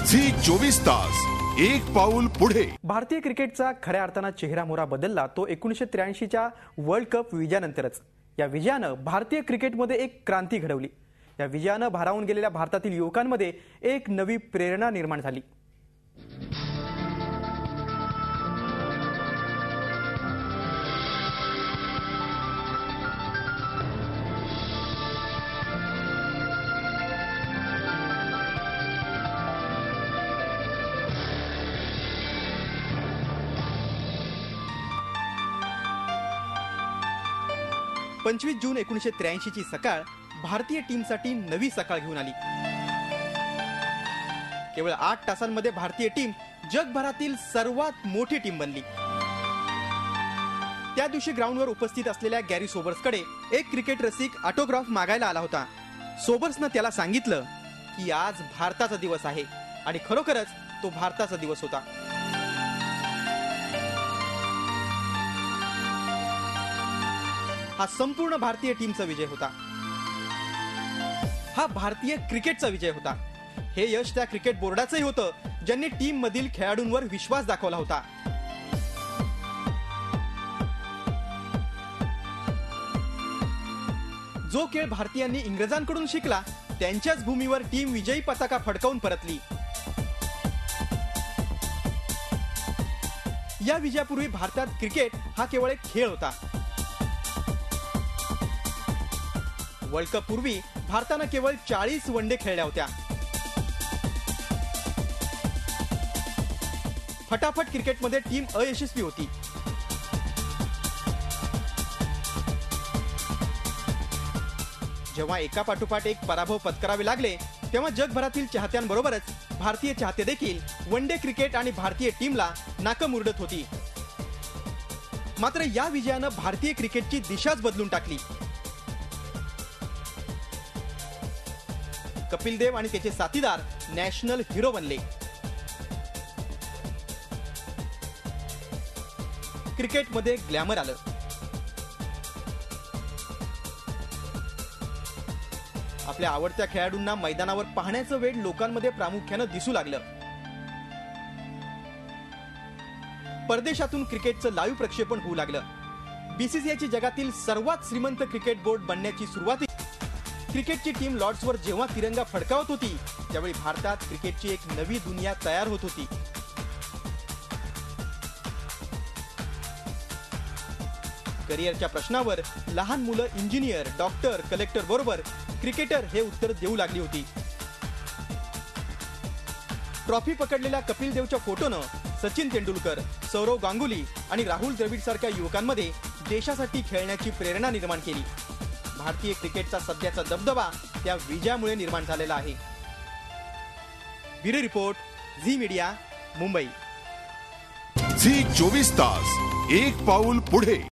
Zee 24 तास एक पाऊल पुढे। भारतीय क्रिकेटचा खऱ्या अर्थाने चेहरामोहरा बदलला तो 1983च्या वर्ल्ड कप विजयानंतरच। या विजयानं भारतीय क्रिकेटमध्ये एक क्रांती घडवली। या विजयानं भारावून गेलेल्या भारतातील युवकांमध्ये एक नवी प्रेरणा निर्माण झाली। पंचवीस जून 1983 ची सकाळ भारतीय टीमसाठी नवी सकाळ घेऊन आली। केवळ 8 तासांमध्ये भारतीय टीम जगभरातील सर्वात मोठी टीम बनली। त्या दिवशी ग्राउंडवर उपस्थित असलेल्या गॅरी सोबर्सकडे एक क्रिकेट रसिक ऑटोग्राफ मागायला आला होता। सोबर्सनं त्याला सांगितलं की आज भारताचा दिवस आहे आणि खरोखरच तो भारताचा दिवस होता। हा संपूर्ण भारतीय टीमचा विजय होता। हा भारतीय क्रिकेटचा विजय होता। हे यश त्या क्रिकेट बोर्डाचंही होतं ज्यांनी टीम मधील खेळाडूंवर विश्वास दाखवला होता। जो खेळ भारतीयांनी इंग्रजांकडून शिकला त्यांच्याच भूमीवर टीम विजयी पताका फडकावून परतली। या विजयापूर्वी भारतात क्रिकेट हा केवळ एक खेळ होता। वर्ल्ड कप पूर्वी भारतानं केवळ 40 वनडे खेळल्या होत्या। फटाफट क्रिकेटमध्ये टीम अयशस्वी होती। जेव्हा एकापाठोपाठ एक पराभव पत्करावे लागले तेव्हा जगभरातील चाहत्यांबरोबरच भारतीय चाहते देखील वनडे क्रिकेट आणि भारतीय टीमला नाकं मुरडत होती। मात्र या विजयानं भारतीय क्रिकेटची दिशाच बदलून टाकली। कपिल देव आणि त्याचे साथीदार नॅशनल हिरो बनले। क्रिकेटमध्ये ग्लॅमर आलं। आपल्या आवडत्या खेळाडूंना मैदानावर पाहण्याचं वेळ लोकांमध्ये प्रामुख्यानं दिसू लागलं। परदेशातून क्रिकेटचं लाईव्ह प्रक्षेपण होऊ लागलं। बीसीसीआयची जगातील सर्वात श्रीमंत क्रिकेट बोर्ड बनण्याची सुरुवात। क्रिकेटची टीम लॉर्ड्सवर जेव्हा तिरंगा फडकावत होती त्यावेळी भारतात क्रिकेटची एक नवी दुनिया तयार होत होती। करिअरच्या प्रश्नावर लहान मुलं इंजिनियर, डॉक्टर, कलेक्टर बरोबर क्रिकेटर हे उत्तर देऊ लागली होती। ट्रॉफी पकडलेल्या कपिल देवच्या फोटोनं सचिन तेंडुलकर, सौरव गांगुली आणि राहुल द्रविड सारख्या युवकांमध्ये देशासाठी खेळण्याची प्रेरणा निर्माण केली। भारतीय क्रिकेटचा सध्याचा दबदबा त्या विजयामुळे निर्माण झालेला आहे। Bureau report, Zee Media, Mumbai. Zee 24 तास एक पाऊल पुढे।